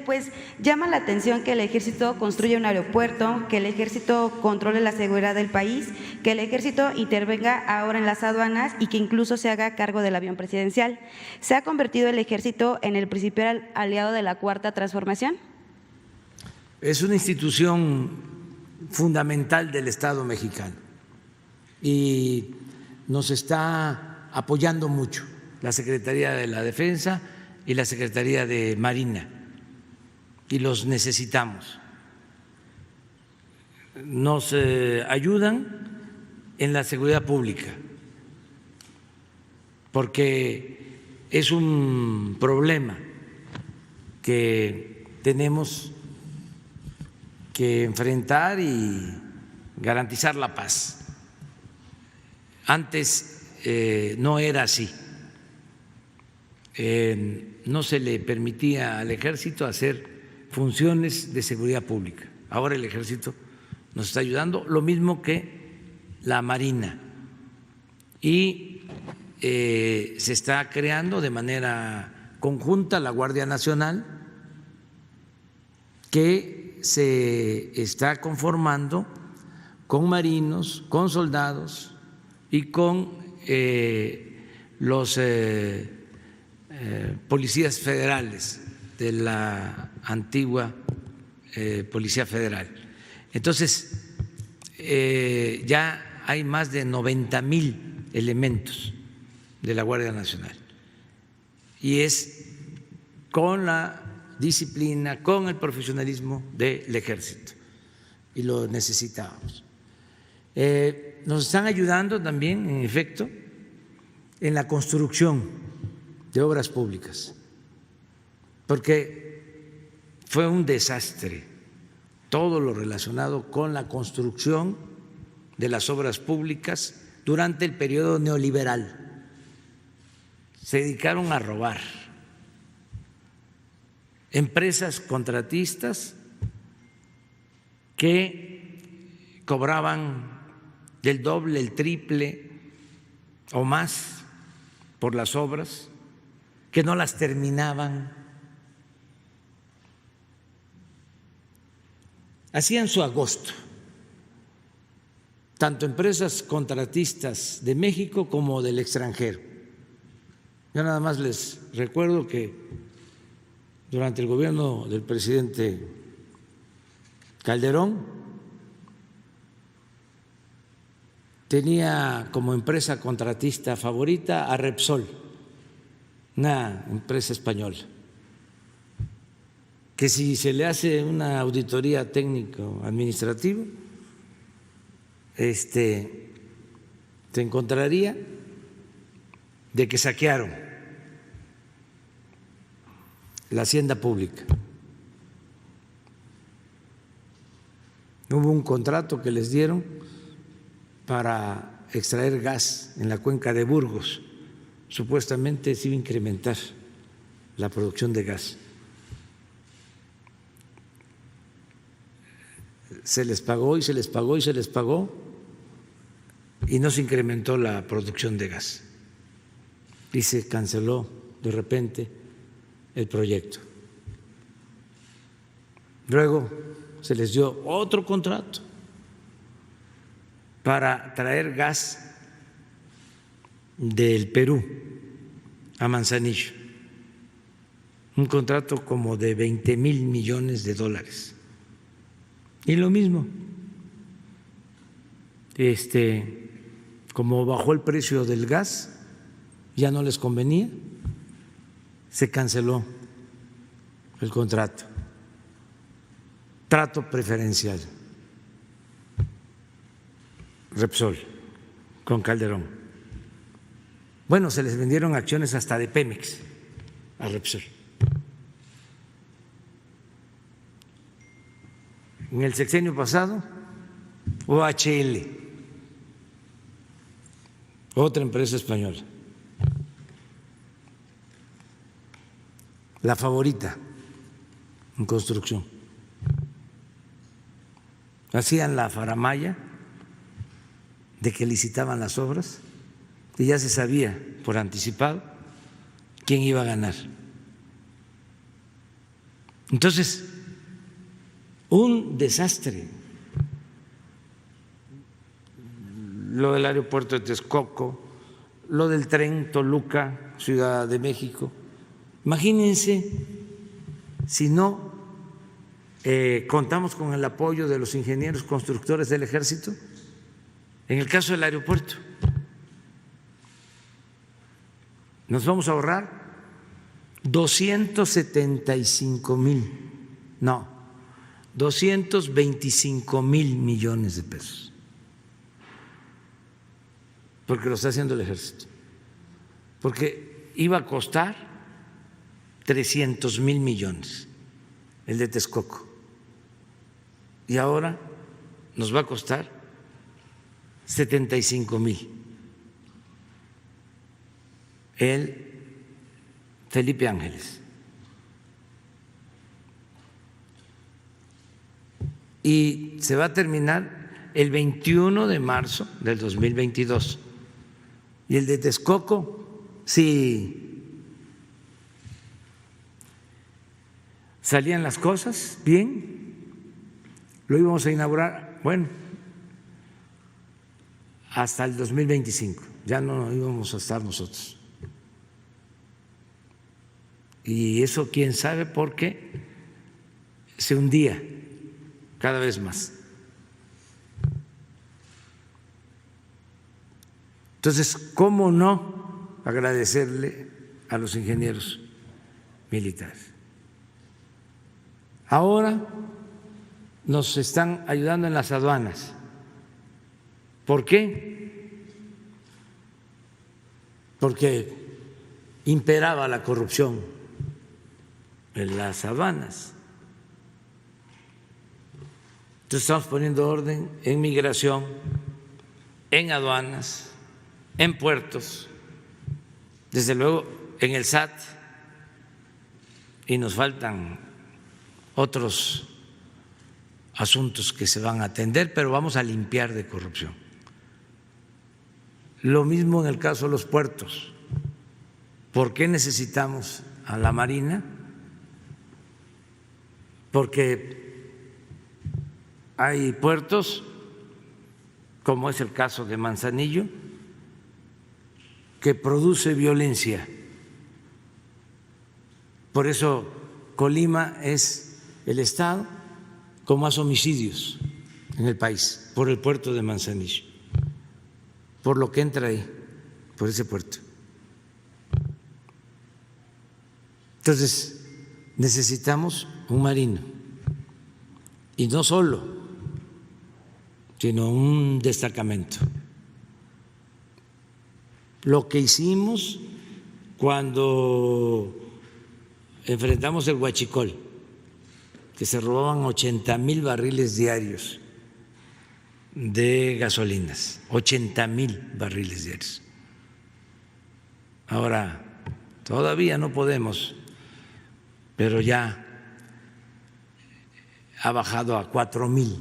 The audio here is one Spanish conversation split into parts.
pues llama la atención que el ejército construya un aeropuerto, que el ejército controle la seguridad del país, que el ejército intervenga ahora en las aduanas y que incluso se haga cargo del avión presidencial. ¿Se ha convertido el ejército en el principal aliado de la Cuarta Transformación? Es una institución fundamental del Estado mexicano y nos está apoyando mucho la Secretaría de la Defensa y la Secretaría de Marina, y los necesitamos. Nos ayudan en la seguridad pública, porque es un problema que tenemos que enfrentar y garantizar la paz. Antes no era así. No se le permitía al ejército hacer funciones de seguridad pública. Ahora el ejército nos está ayudando, lo mismo que la Marina, y se está creando de manera conjunta la Guardia Nacional, que se está conformando con marinos, con soldados y con los policías federales de la antigua Policía Federal. Entonces, ya hay más de 90,000 elementos de la Guardia Nacional, y es con la disciplina, con el profesionalismo del ejército, y lo necesitábamos. Nos están ayudando también, en efecto, en la construcción de obras públicas, porque fue un desastre todo lo relacionado con la construcción de las obras públicas durante el periodo neoliberal. Se dedicaron a robar. Empresas contratistas que cobraban el doble, el triple o más por las obras, que no las terminaban. Hacían su agosto, tanto empresas contratistas de México como del extranjero. Yo nada más les recuerdo que durante el gobierno del presidente Calderón tenía como empresa contratista favorita a Repsol, una empresa española, que si se le hace una auditoría técnico-administrativa, se encontraría de que saquearon la hacienda pública. Hubo un contrato que les dieron para extraer gas en la cuenca de Burgos. Supuestamente se iba a incrementar la producción de gas. Se les pagó y se les pagó y se les pagó, y no se incrementó la producción de gas, y se canceló de repente el proyecto. Luego se les dio otro contrato para traer gas del Perú a Manzanillo, un contrato como de 20,000 millones de dólares. Y lo mismo, como bajó el precio del gas, ya no les convenía, se canceló el contrato. Trato preferencial, Repsol con Calderón. Bueno, se les vendieron acciones hasta de Pemex a Repsol. En el sexenio pasado, OHL, otra empresa española, la favorita en construcción, hacían la faramalla de que licitaban las obras y ya se sabía por anticipado quién iba a ganar. Entonces, un desastre. Lo del aeropuerto de Texcoco, lo del tren Toluca, Ciudad de México. Imagínense si no contamos con el apoyo de los ingenieros constructores del Ejército, en el caso del aeropuerto, nos vamos a ahorrar 225 mil millones de pesos, porque lo está haciendo el Ejército, porque iba a costar 300,000 millones el de Texcoco, y ahora nos va a costar 75,000 el Felipe Ángeles. Y se va a terminar el 21 de marzo del 2022. Y el de Texcoco, si salían las cosas bien, lo íbamos a inaugurar, bueno, hasta el 2025, ya no íbamos a estar nosotros. Y eso quién sabe por qué se hundía cada vez más. Entonces, ¿cómo no agradecerle a los ingenieros militares? Ahora nos están ayudando en las aduanas. ¿Por qué? Porque imperaba la corrupción en las aduanas. Entonces estamos poniendo orden en migración, en aduanas, en puertos, desde luego en el SAT, y nos faltan otros asuntos que se van a atender, pero vamos a limpiar de corrupción. Lo mismo en el caso de los puertos. ¿Por qué necesitamos a la Marina? Porque hay puertos, como es el caso de Manzanillo, que produce violencia. Por eso Colima es el estado con más homicidios en el país, por el puerto de Manzanillo, por lo que entra ahí, por ese puerto. Entonces, necesitamos un marino, y no solo, sino un destacamento. Lo que hicimos cuando enfrentamos el Huachicol, que se robaban 80,000 barriles diarios de gasolinas, 80,000 barriles diarios. Ahora, todavía no podemos, pero ya ha bajado a 4,000.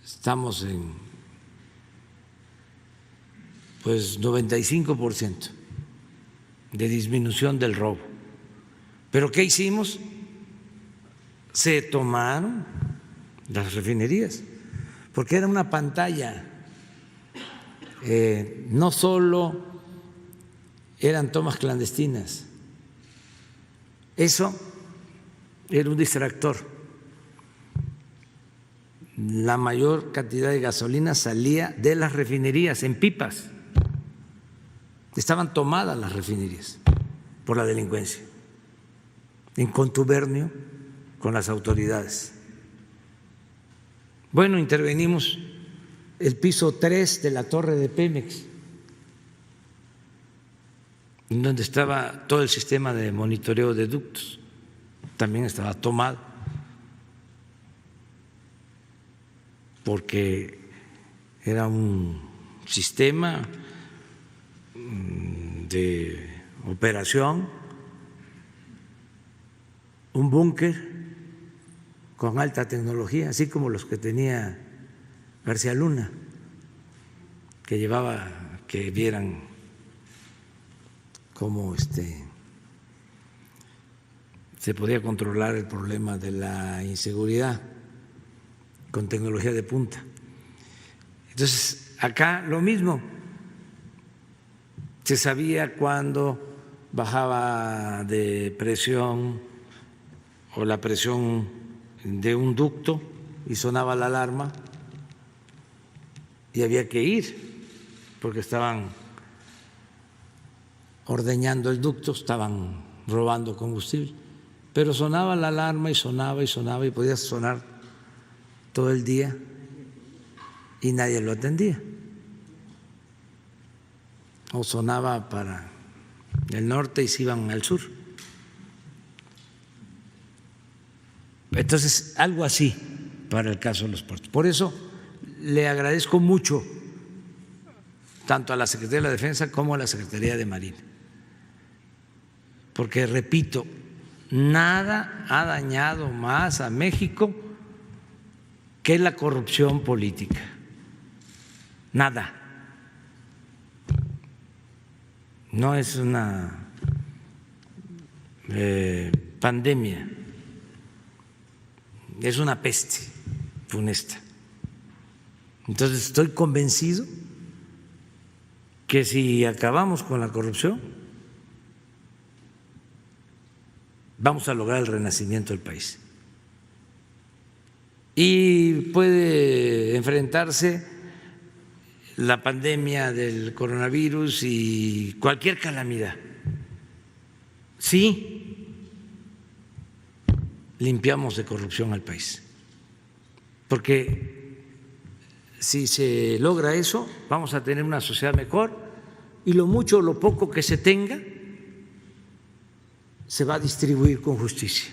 Estamos en 95% de disminución del robo. ¿Pero qué hicimos? Se tomaron las refinerías, porque era una pantalla, no solo eran tomas clandestinas, eso era un distractor. La mayor cantidad de gasolina salía de las refinerías en pipas. Estaban tomadas las refinerías por la delincuencia, en contubernio con las autoridades. Bueno, intervenimos el piso 3 de la torre de Pemex, en donde estaba todo el sistema de monitoreo de ductos, también estaba tomado, porque era un sistema de operación, un búnker con alta tecnología, así como los que tenía García Luna, que llevaba que vieran cómo se podía controlar el problema de la inseguridad con tecnología de punta. Entonces, acá lo mismo, se sabía cuándo bajaba de presión o la presión de un ducto y sonaba la alarma y había que ir porque estaban ordeñando el ducto, estaban robando combustible, pero sonaba la alarma y sonaba y podía sonar todo el día y nadie lo atendía. O sonaba para el norte y se iban al sur. Entonces, algo así para el caso de los puertos. Por eso le agradezco mucho tanto a la Secretaría de la Defensa como a la Secretaría de Marina, porque, repito, nada ha dañado más a México que la corrupción política. Nada. No es una pandemia, es una peste funesta. Entonces estoy convencido que si acabamos con la corrupción, vamos a lograr el renacimiento del país. Y puede enfrentarse la pandemia del coronavirus y cualquier calamidad. Sí, limpiamos de corrupción al país, porque si se logra eso, vamos a tener una sociedad mejor y lo mucho o lo poco que se tenga se va a distribuir con justicia,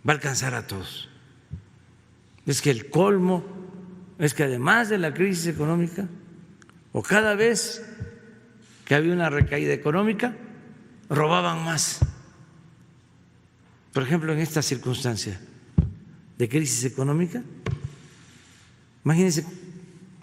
va a alcanzar a todos. Es que el colmo es que además de la crisis económica, o cada vez que había una recaída económica, robaban más. Por ejemplo, en esta circunstancia de crisis económica, imagínense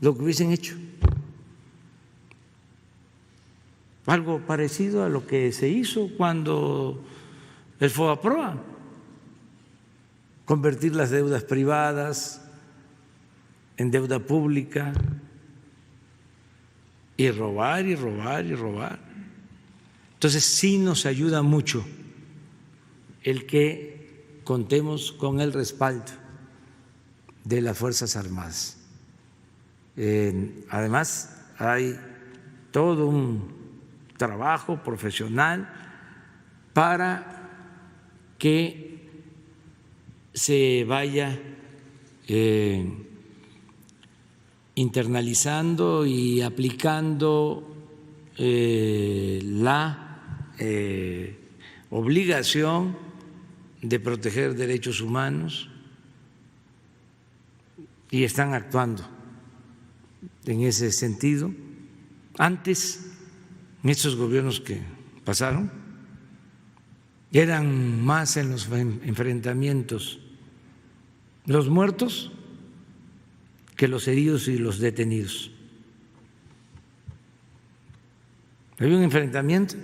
lo que hubiesen hecho. Algo parecido a lo que se hizo cuando el FOBAPROA, convertir las deudas privadas en deuda pública y robar y robar y robar. Entonces sí nos ayuda mucho el que contemos con el respaldo de las Fuerzas Armadas. Además hay todo un trabajo profesional para que se vaya internalizando y aplicando la obligación de proteger derechos humanos y están actuando en ese sentido. Antes, en estos gobiernos que pasaron, eran más en los enfrentamientos los muertos que los heridos y los detenidos. Había un enfrentamiento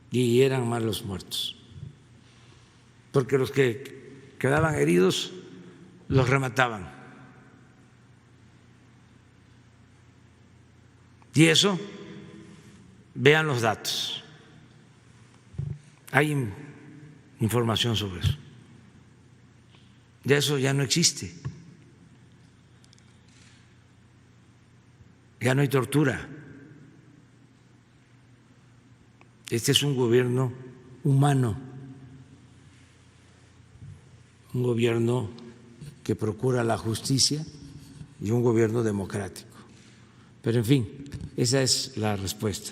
y eran más los muertos, porque los que quedaban heridos los remataban. Y eso, vean los datos, hay información sobre eso. Ya eso ya no existe, ya no hay tortura. Este es un gobierno humano, un gobierno que procura la justicia y un gobierno democrático. Pero en fin, esa es la respuesta.